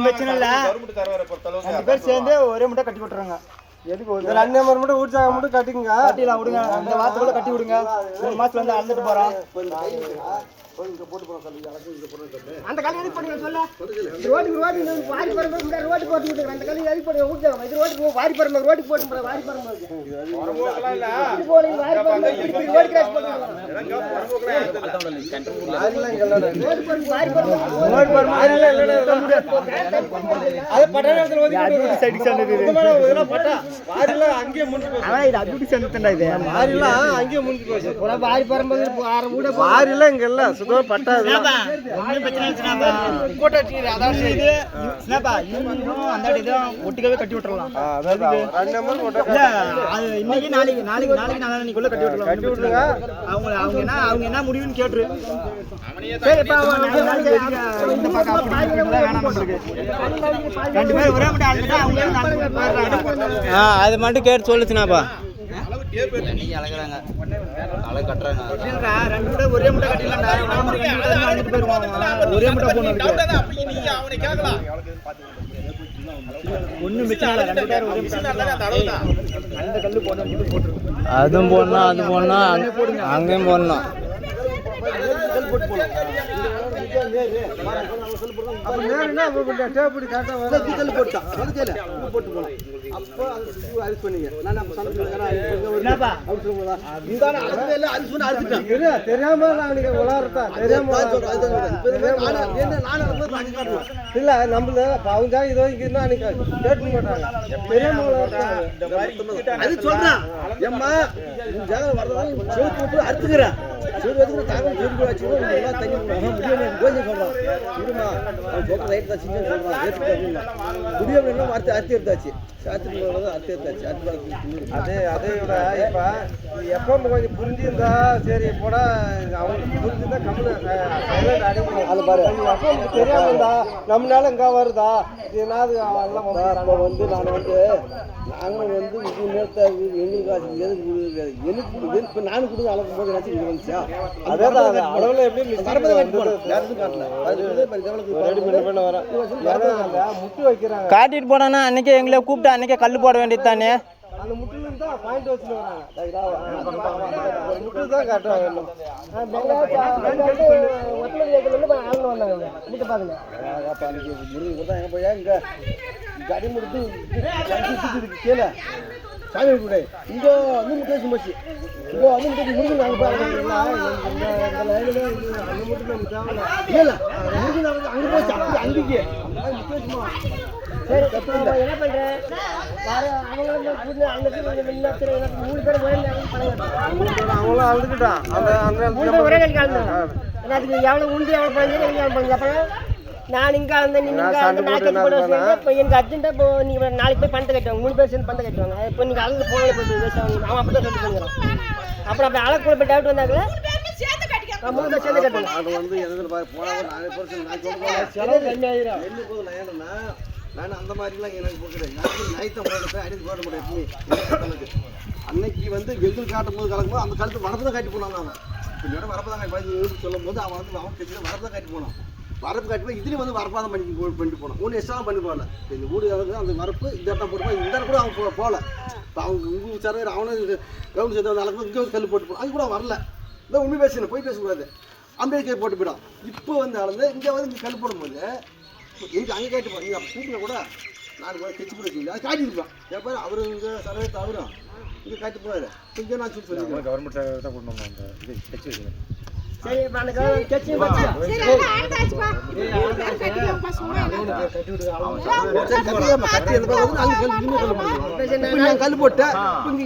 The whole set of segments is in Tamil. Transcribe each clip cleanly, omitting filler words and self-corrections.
பிரச்சனை இல்லை. 2 பேர் சேர்ந்து ஒரே முட்டை கட்டி விட்டுறாங்க. எதுக்கு 2 மட்டும் ஊட்சாக மட்டும் கட்டிங்க, கட்டிலாம் விடுங்க. அந்த வாரத்துக்குள்ள கட்டி விடுங்க. 3 மாசத்துல வந்து அளந்துட்டு போறோம். அந்த கல்வி எதுக்கு போடுங்க சொல்ல? ரோட்டுக்கு வாரி பரம்பரை ரோட்டு போட்டு விட்டுருங்க. அந்த கல்வி எதுக்கு போடுங்க? ஊட்சாங்க இது ரோட்டுக்கு வாரி பரம்பரை ரோட்டுக்கு போட்டு வாரி பரம்பரை ஒட்டுக்கவே கட்டி விட்டுறலாம். இன்னைக்கு நாளைக்கு கட்டி விட்டுருங்க. அவங்க என்ன முடிவுன்னு கேட்டுரு. அது மட்டும் கேட்டு சொல்லுச்சுனாப்பா. ஒரே முட்டை கட்டிடலாம்டா. ஒரே முட்டை போகணும். ஒன்னும் மிச்சம் இல்லை. 2 பேரும் அந்த கல்லு போட்டு அதுவும் போடணும், அது போடணும், அங்கேயும் போடணும். தெரியாம இல்ல நம்மள அவங்க இதோ இங்க கேட்டு மாட்டாங்க. தெரியாம அது சொல்றான். ஏம்மா அறுத்துக்கிறேன் அறுத்து எடுத்தாச்சு. அதை விட இப்ப எப்ப கொஞ்சம் புரிஞ்சிருந்தா சரி போட அவங்களுக்கு புரிஞ்சுதான் கம்முன்னு தெரியாம இருந்தா நம்மளால இங்க வருதா வந்து நான் வந்து நாங்களும் வந்து இது நேரத்தை எங்களுக்கு எனக்கு நானும் கொடுத்து அளக்கும் போது நினைச்சு இது வந்துச்சா அதே தான் அளவுல எப்படி முட்டு வைக்கிறாங்க. காட்டிட்டு போனா அன்னைக்கே எங்களை கூப்பிட்டு அன்னைக்கே கல் போட வேண்டியது தானே. அந்த முட்டுல தான் பாயிண்ட் வச்சுட்டு வராங்க. முட்டு தான் காட்டுவாங்க. கடி முடித்து கீழே சாமி கூட இங்கே வந்து முட்டேசி போச்சு. இங்கே வந்து முட்டேசி முடிஞ்சு நாங்கள் பாருங்க அந்த முட்டு நம்ம தேவையில்ல இல்லை முடிஞ்சு அங்கே போச்சு. அப்படி அங்கேயே முட்டேசுமா சரி என்ன பண்ணுறேன் அவங்களும் அழுதுக்கிட்டான். அந்த ஒரே கலந்து அதுக்கு எவ்வளோ உண்டு எவ்வளோ பண்ணுங்க. அப்புறம் நான் இங்கே அந்த இப்போ எனக்கு அர்ஜென்ட்டாக இப்போ நீங்கள் நாளைக்கு போய் பணத்தை கட்டுவாங்க. 3 பேர் சேர்ந்து பணத்தை கட்டுவாங்க. இப்போ நீங்கள் அழகு போகல போய் விவசாயம் அவன் அப்படி தான் சொல்லிட்டு போங்கிறான். அப்புறம் அப்படி அழகு கூட போய் டவுட் வந்தாங்களே 3 பேர் சேர்ந்து கட்டுவாங்க. அது வந்து எதில் போனால் 4% நான் அந்த மாதிரிலாம் எனக்கு போகிறேன். நைட்டை போய் அடித்து போட முடியாது. அன்னைக்கு வந்து வெயில் காட்டும் போது கலக்கும்போது அந்த காலத்து வரப்பு தான் காட்டி போனான். அவன் என்னோட வரப்பு தான் காட்டி சொல்லும் போது அவன் வந்து அவன் தெரிஞ்சு வரப்பு தான் காட்டி போனான். வரப்பு காட்டி போய் இதுலேயும் வந்து வரப்பாக தான் பண்ணிட்டு போனான். ஒன்று எக்ஸ்ட்ரா பண்ணி போகல. இந்த வீடு அந்த வரப்பு இந்த இடத்த போட்டு போய் இந்த கூட அவன் போகல. இப்போ அவங்க உங்கள் சர்வர் அவனும் கவுண்ட் சேர்த்து நடக்கும்போது இங்கே வந்து கல் போட்டு போனான். அது கூட வரல. இந்த உண்மை பேசணும் போய் பேசக்கூடாது. அம்பேத்கர் போட்டு போயிடும். இப்போ வந்து அளந்து இங்கே வந்து இங்கே கல் போடும்போது எனக்கு அங்கே கேட்டு போகிறேன். நீங்கள் கூப்பிட கூட நான் கூட தைச்சு கூட வச்சுக்கல. அது காட்டியிருப்பேன். எப்போ அவர் இங்கே சர்வே தவறும் இங்கே காட்டி போவார். இங்கே நான் சொல்லி சொல்லுவேன். கவர்மெண்ட் தான் கொண்டு வந்தோம். அந்த இது தைச்சு வச்சுக்கிறேன். சரி கல் போட்டேன்.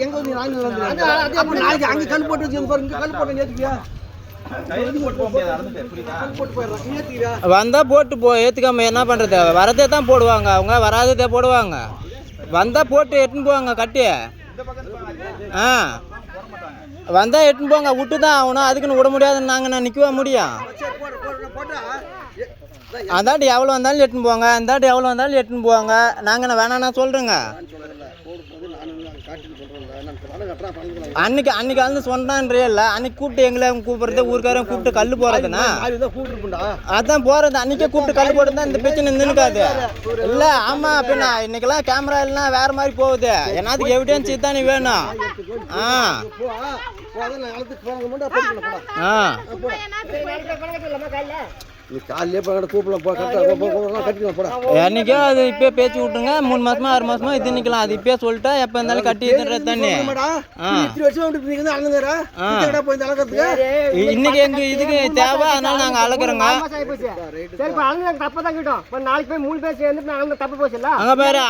எங்க வந்து நாளைக்கு அங்கே கல் போட்டு வச்சு கல் போட்டேன் ஏற்றுக்கியா வந்தா போட்டு ஏத்துக்காம என்ன பண்றது? வரதே தான் போடுவாங்க. அவங்க வராததே போடுவாங்க. வந்தா போட்டு எட்டுன்னு போவாங்க கட்டி. வந்தா எட்டுன்னு போங்க. விட்டு தான் ஆகணும். அதுக்குன்னு விட முடியாதுன்னு நாங்கள் நிற்கவா முடியும்? அந்தாட்டி எவ்வளோ வந்தாலும் எட்டுன்னு போவாங்க. அந்தாட்டி எவ்வளோ வந்தாலும் எட்டுன்னு போவாங்க. நாங்கள் வேணாண்ணா சொல்கிறேங்க. அன்னைக்கு வந்து சொன்னான்றே இல்லை அன்னைக்கு கூப்பிட்டு எங்களை கூப்பிடுறது ஊருக்காரன் கூப்பிட்டு கல் போறதுன்னா அதான் போறது அன்னைக்கே கூப்பிட்டு கல் போடுறதா இந்த பிரச்சனை நின்னுக்காது இல்ல ஆமா அப்படின்னா இன்னைக்கெல்லாம் கேமரா எல்லாம் வேற மாதிரி போகுது என்னத்துக்கு எவிடன்ஸ் தானே வேணும் என்னைக்கோ அது இப்பயே பேச்சு விட்டுங்க 3 மாசமா 6 மாசமா இது நிக்கலாம் அது இப்பயே சொல்லிட்டா எப்ப இருந்தாலும் கட்டி தண்ணி இன்னைக்கு எங்க இதுக்கு தேவை அதனால நாங்க அளக்குறோங்க அங்க பாரு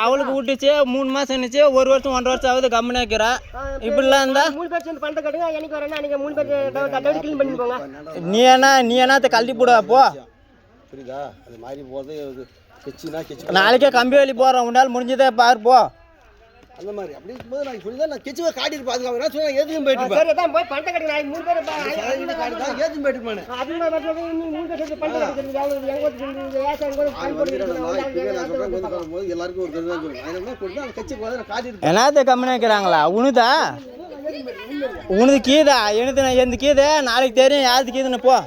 அவளுக்கு விட்டுச்சு 3 மாசம் இருந்துச்சு 1 வருஷம் 1.5 வருஷம் ஆகுது கம்முன்னு வைக்கிறா இப்படிலாம் இருந்தா நீ என்ன கல்வி போட போ புரியுதா அது மாதிரி போறது நாளைக்கே கம்பி வேலி போறோம் உன்னால முடிஞ்சதே பாரு போ அந்த மாதிரி அப்படி இருக்கும்போது நான் புரியுதா நான் கெச்சுவா காட்டிட்டு பாதுகாப்பு சொன்னா எதுக்கும் போயிட்டு சரி தான் போய் பண்ட கட்டி நாளைக்கு 3 பேர் காட்டி தான் எதுக்கும் போயிட்டு போனே அது மாதிரி நீ 3 பேர் பண்ட கட்டி எங்க ஏசா எங்க பண் போடுறது எல்லாருக்கும் ஒரு கருதா சொல்லுங்க அதனால போடுறா கெச்சு போறத நான் காட்டிட்டு என்னது கம்மனே இருக்கறாங்களா உனது கீதா எனக்கு நான் எந்த கீதே நாளைக்கு தெரியும் யாருக்கு கீதுன்னு போ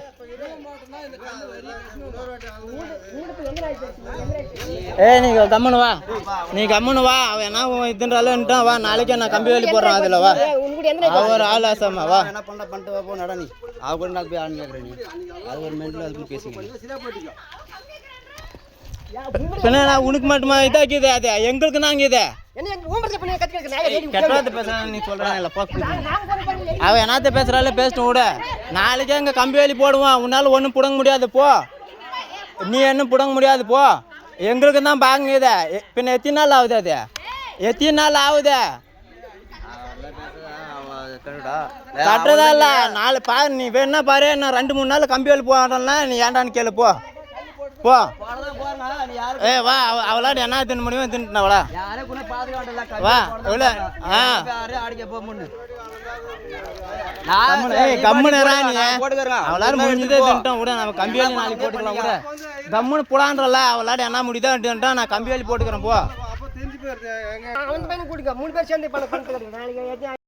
நீ கம்முன்னு வா அவன் என்ன இதுன்றாலும் வா நாளைக்கே நான் கம்பி வேலி போடுறேன் அதுல வா அவர் ஆள் ஆசாமா வா என்ன பண்ணிட்டு வா போ நட நீ அவ கூட நான் போய் ஆன் கேக்குறேன் நீ அது ஒரு மெண்டல் அதுக்கு பேசுங்க பின்ன உனக்கு மட்டுமா இதாக்கிது அது எங்களுக்கு நாங்க இது கெட்டாத பேசுறான் நீ சொல்றான் இல்ல அவ என்னத்த பேசுறாள் பேசிட்டு விட நாளைக்கே அங்க கம்பி வேலி போடுவான் உன்னால ஒன்றும் புடங்க முடியாது போ நீ என்ன புடங்க முடியாது போ எங்களுக்கு தான் பாங்க இதை பின்ன எத்தனை நாள் ஆகுது அது எத்தனை நாள் ஆகுது கட்டுறதா இல்ல நாலு பாரு நீ வேணா பாரு நான் 2-3 நாள் கம்பி வேலி போடுறேன்னா நீ ஏண்டான்னு கேளு போ போ வா அவளாட என்ன தின்னு முடியும் தின்னுவா வா எவ்வளோ கம்முனரா நீ அவளாரும் முடிஞ்சதே தின்ட்டோம் கூட நம்ம கம்பி வேலி நாளைக்கு போட்டுக்கலாம் கூட கம்முன்னு புடான்றல அவளாட என்ன முடியுதோ நான் கம்பி வேலி போட்டுக்கிறேன் போ 3 பேர் சேர்ந்து